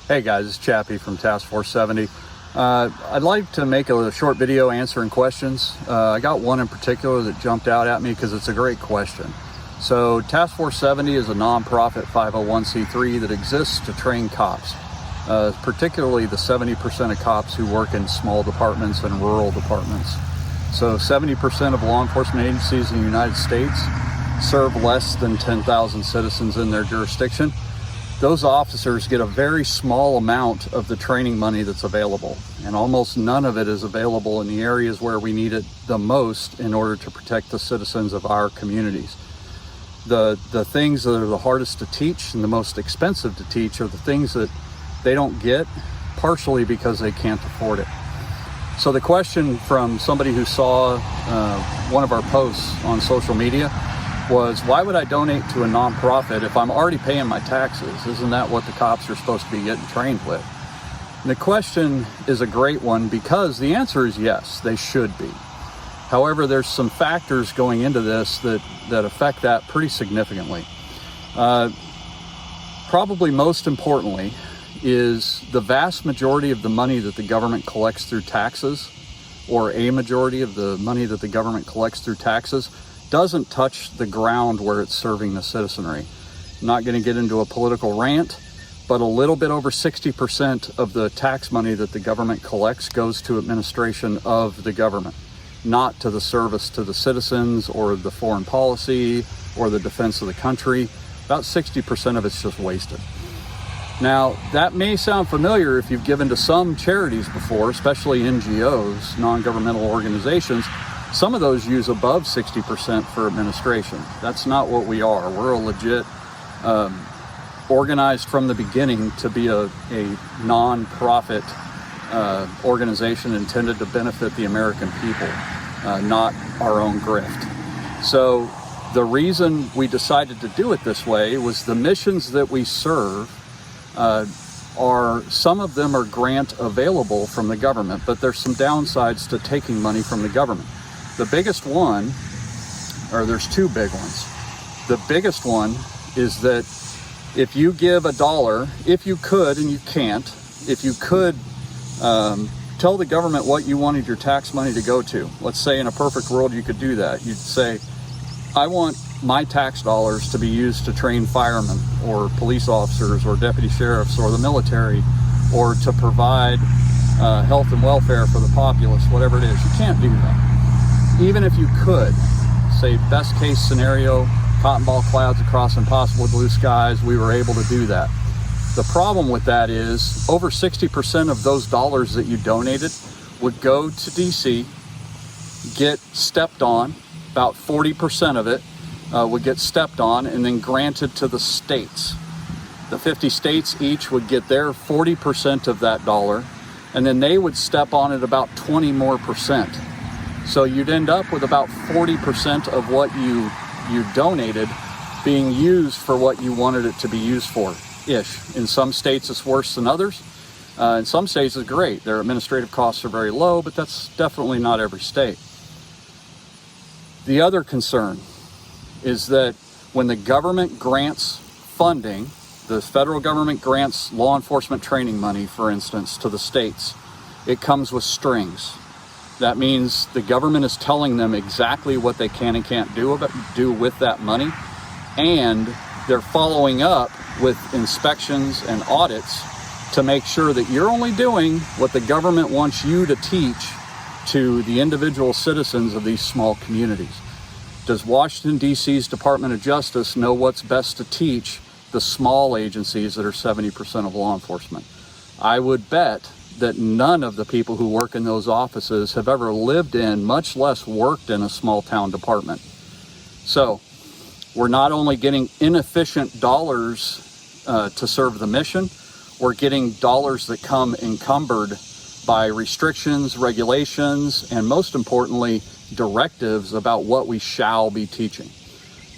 Hey guys, it's Chappie from Task Force 70. I'd like to make a short video answering questions. I got one in particular that jumped out at me because it's a great question. So Task Force 70 is a nonprofit 501c3 that exists to train cops, particularly the 70% of cops who work in small departments and rural departments. So 70% of law enforcement agencies in the United States serve less than 10,000 citizens in their jurisdiction. Those officers get a very small amount of the training money that's available, and almost none of it is available in the areas where we need it the most in order to protect the citizens of our communities. The things that are the hardest to teach and the most expensive to teach are the things that they don't get, partially because they can't afford it. So the question from somebody who saw one of our posts on social media was, why would I donate to a nonprofit if I'm already paying my taxes? Isn't that what the cops are supposed to be getting trained with? And the question is a great one because the answer is yes, they should be. However, there's some factors going into this that affect that pretty significantly. Probably most importantly is the vast majority of the money that the government collects through taxes, or a majority of the money that the government collects through taxes, doesn't touch the ground where it's serving the citizenry. I'm not going to get into a political rant, but a little bit over 60% of the tax money that the government collects goes to administration of the government, not to the service to the citizens or the foreign policy or the defense of the country. About 60% of it's just wasted. Now, that may sound familiar if you've given to some charities before, especially NGOs, non-governmental organizations. Some of those use above 60% for administration. That's not what we are. We're a legit, organized from the beginning to be a non-profit organization intended to benefit the American people, not our own grift. So the reason we decided to do it this way was the missions that we serve some of them are grant available from the government, but there's some downsides to taking money from the government. The biggest one, or there's two big ones. The biggest one is that if you give $1, if you could, and you can't, if you could tell the government what you wanted your tax money to go to. Let's say in a perfect world you could do that. You'd say, I want my tax dollars to be used to train firemen or police officers or deputy sheriffs or the military, or to provide health and welfare for the populace, whatever it is. You can't do that. Even if you could, say best case scenario, cotton ball clouds across impossible blue skies, we were able to do that. The problem with that is over 60% of those dollars that you donated would go to DC, get stepped on. About 40% of it would get stepped on and then granted to the states. The 50 states each would get their 40% of that dollar, and then they would step on it about 20 more percent. So you'd end up with about 40% of what you donated being used for what you wanted it to be used for-ish. In some states it's worse than others. In some states it's great. Their administrative costs are very low, but that's definitely not every state. The other concern is that when the government grants funding, the federal government grants law enforcement training money, for instance, to the states, it comes with strings. That means the government is telling them exactly what they can and can't do with that money, and they're following up with inspections and audits to make sure that you're only doing what the government wants you to teach to the individual citizens of these small communities. Does Washington, D.C.'s Department of Justice know what's best to teach the small agencies that are 70% of law enforcement? I would bet that none of the people who work in those offices have ever lived in, much less worked in, a small town department. So we're not only getting inefficient dollars to serve the mission, we're getting dollars that come encumbered by restrictions, regulations, and most importantly, directives about what we shall be teaching.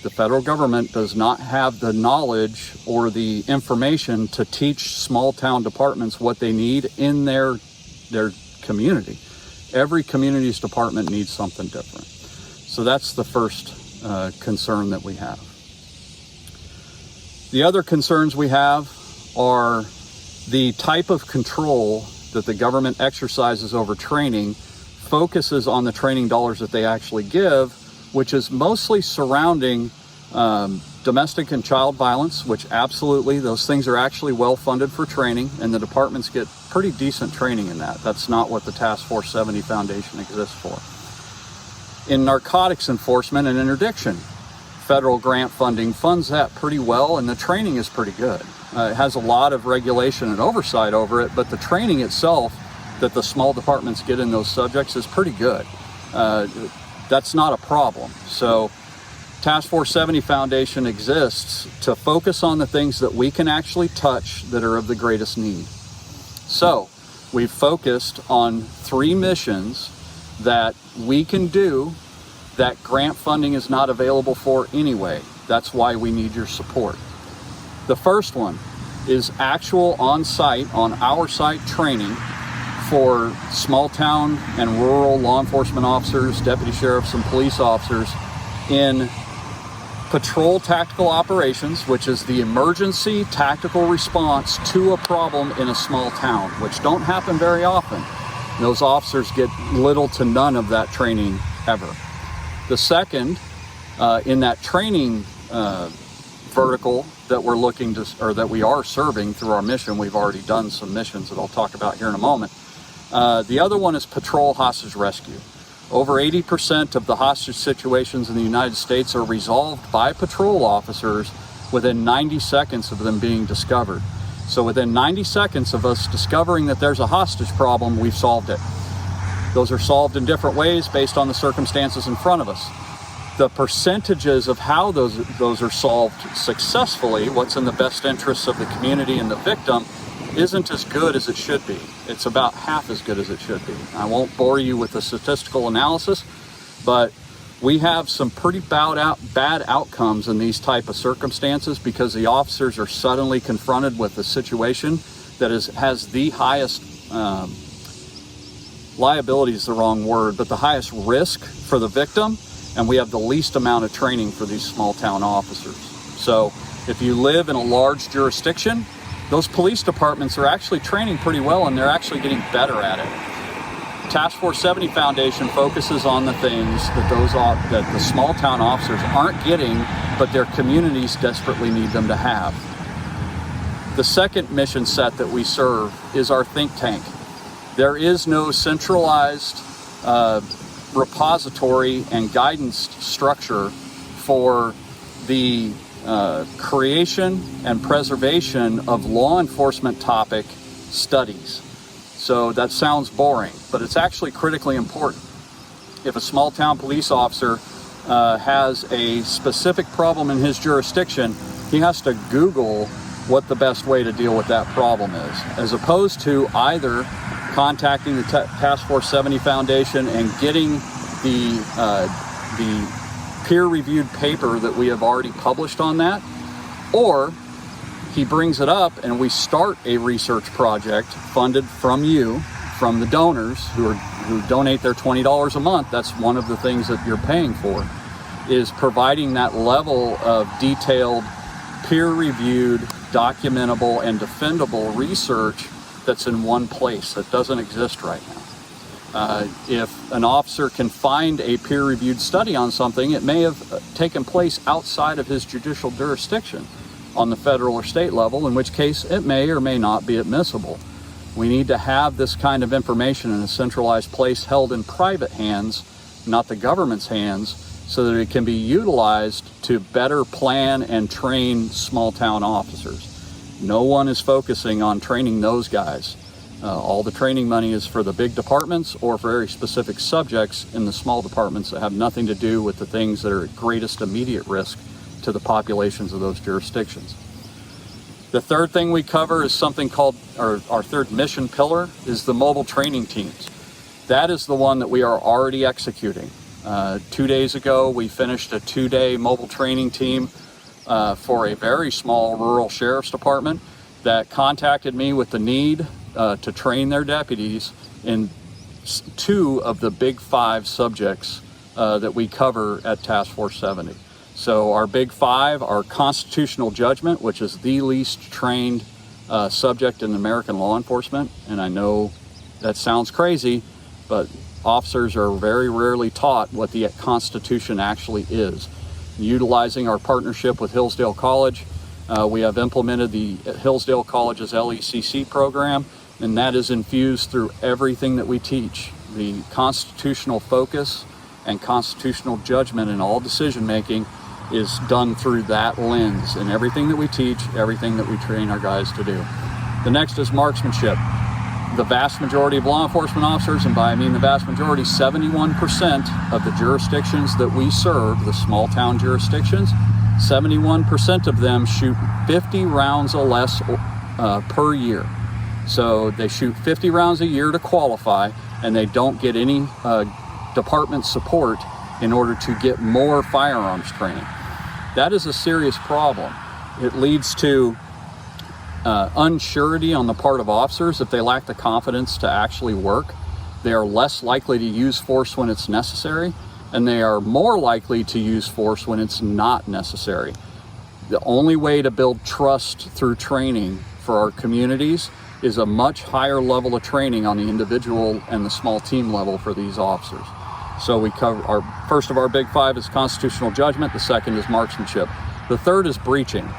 The federal government does not have the knowledge or the information to teach small town departments what they need in their community. Every community's department needs something different. So that's the first concern that we have. The other concerns we have are The type of control that the government exercises over training focuses on the training dollars that they actually give, which is mostly surrounding domestic and child violence, which absolutely, those things are actually well funded for training, and the departments get pretty decent training in that. That's not what the Task Force 70 Foundation exists for. In narcotics enforcement and interdiction, federal grant funding funds that pretty well, and the training is pretty good. It has a lot of regulation and oversight over it, but the training itself that the small departments get in those subjects is pretty good. That's not a problem. So Task Force 70 Foundation exists to focus on the things that we can actually touch that are of the greatest need. So we've focused on 3 missions that we can do that grant funding is not available for anyway. That's why we need your support. The first one is actual on-site, on our site training for small town and rural law enforcement officers, deputy sheriffs, and police officers in patrol tactical operations, which is the emergency tactical response to a problem in a small town, which don't happen very often. Those officers get little to none of that training ever. The second, in that training vertical that we're looking to, or that we are serving through our mission, we've already done some missions that I'll talk about here in a moment. The other one is patrol hostage rescue. Over 80% of the hostage situations in the United States are resolved by patrol officers within 90 seconds of them being discovered. So within 90 seconds of us discovering that there's a hostage problem, we've solved it. Those are solved in different ways based on the circumstances in front of us. The percentages of how those are solved successfully, what's in the best interests of the community and the victim, isn't as good as it should be. It's about half as good as it should be. I won't bore you with the statistical analysis, but we have some pretty bad outcomes in these type of circumstances because the officers are suddenly confronted with a situation that has the highest, liability is the wrong word, but the highest risk for the victim, and we have the least amount of training for these small town officers. So if you live in a large jurisdiction, those police departments are actually training pretty well, and they're actually getting better at it. Task Force 70 Foundation focuses on the things that that the small town officers aren't getting, but their communities desperately need them to have. The second mission set that we serve is our think tank. There is no centralized repository and guidance structure for the creation and preservation of law enforcement topic studies. So that sounds boring, but it's actually critically important. If a small town police officer has a specific problem in his jurisdiction, he has to Google what the best way to deal with that problem is, as opposed to either contacting the Task Force 70 Foundation and getting the peer-reviewed paper that we have already published on that, or he brings it up and we start a research project funded from you, from the donors who donate their $20 a month. That's one of the things that you're paying for, is providing that level of detailed, peer-reviewed, documentable, and defendable research that's in one place that doesn't exist right now. If an officer can find a peer-reviewed study on something, it may have taken place outside of his judicial jurisdiction on the federal or state level, in which case it may or may not be admissible. We need to have this kind of information in a centralized place held in private hands, not the government's hands, so that it can be utilized to better plan and train small town officers. No one is focusing on training those guys. All the training money is for the big departments or for very specific subjects in the small departments that have nothing to do with the things that are at greatest immediate risk to the populations of those jurisdictions. The third thing we cover is something called, or our third mission pillar, is the mobile training teams. That is the one that we are already executing. 2 days ago, we finished a 2-day mobile training team for a very small rural sheriff's department that contacted me with the need to train their deputies in 2 of the big 5 subjects that we cover at Task Force 70. So our big 5 are constitutional judgment, which is the least trained subject in American law enforcement. And I know that sounds crazy, but officers are very rarely taught what the Constitution actually is. Utilizing our partnership with Hillsdale College, we have implemented the Hillsdale College's LECC program, and that is infused through everything that we teach. The constitutional focus and constitutional judgment in all decision making is done through that lens in everything that we teach, everything that we train our guys to do. The next is marksmanship. The vast majority of law enforcement officers, and by I mean the vast majority, 71% of the jurisdictions that we serve, the small town jurisdictions, 71% of them shoot 50 rounds or less per year. So they shoot 50 rounds a year to qualify, and they don't get any department support in order to get more firearms training. That is a serious problem. It leads to unsurety on the part of officers. If they lack the confidence to actually work, they are less likely to use force when it's necessary, and they are more likely to use force when it's not necessary. The only way to build trust through training for our communities is a much higher level of training on the individual and the small team level for these officers. So we cover our first of our big five is constitutional judgment. The second is marksmanship. The third is breaching.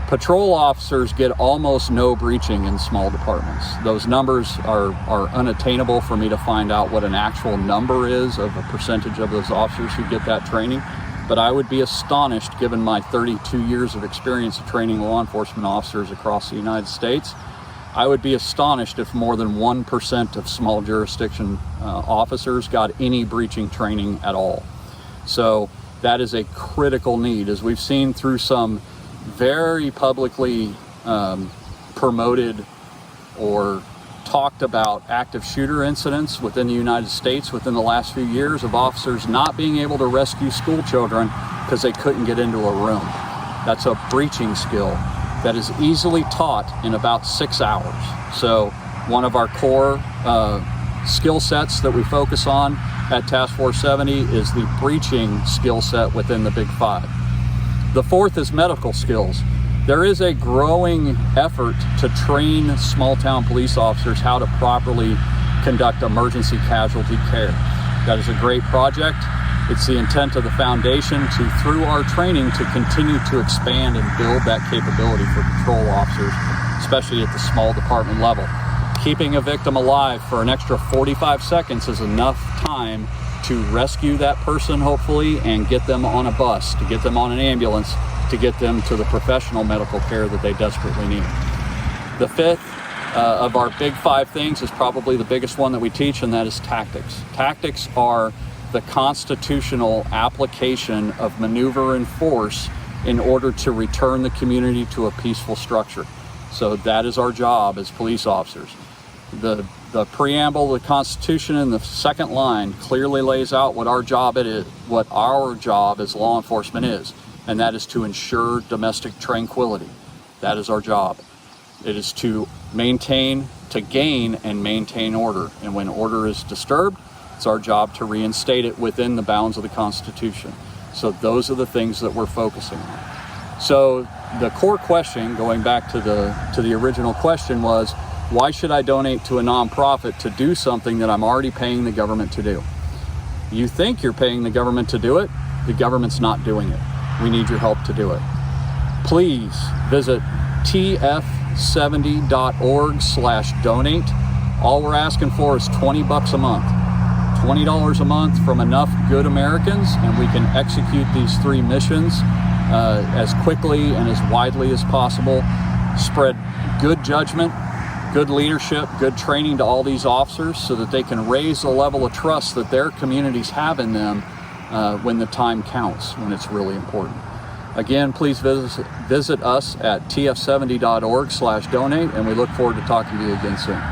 Patrol officers get almost no breaching in small departments. Those numbers are unattainable for me to find out what an actual number is of a percentage of those officers who get that training. But I would be astonished, given my 32 years of experience of training law enforcement officers across the United States, I would be astonished if more than 1% of small jurisdiction officers got any breaching training at all. So that is a critical need, as we've seen through some very publicly promoted or talked about active shooter incidents within the United States within the last few years of officers not being able to rescue school children because they couldn't get into a room. That's a breaching skill that is easily taught in about 6 hours. So one of our core skill sets that we focus on at Task Force 70 is the breaching skill set within the Big Five. The fourth is medical skills. There is a growing effort to train small town police officers how to properly conduct emergency casualty care. That is a great project. It's the intent of the foundation to, through our training, to continue to expand and build that capability for patrol officers, especially at the small department level. Keeping a victim alive for an extra 45 seconds is enough time to rescue that person, hopefully, and get them on a bus, to get them on an ambulance, to get them to the professional medical care that they desperately need. The fifth of our big five things is probably the biggest one that we teach, and that is tactics. Tactics are the constitutional application of maneuver and force in order to return the community to a peaceful structure. So that is our job as police officers. The preamble of the Constitution in the second line clearly lays out what our job as law enforcement is, and that is to ensure domestic tranquility. That is our job. It is to gain and maintain order. And when order is disturbed, it's our job to reinstate it within the bounds of the Constitution. So those are the things that we're focusing on. So the core question, going back to the original question, was, why should I donate to a nonprofit to do something that I'm already paying the government to do? You think you're paying the government to do it. The government's not doing it. We need your help to do it. Please visit tf70.org/donate. All we're asking for is $20 a month. $20 a month from enough good Americans, and we can execute these 3 missions as quickly and as widely as possible. Spread good judgment, good leadership, good training to all these officers so that they can raise the level of trust that their communities have in them when the time counts, when it's really important. Again, please visit us at tf70.org/donate, and we look forward to talking to you again soon.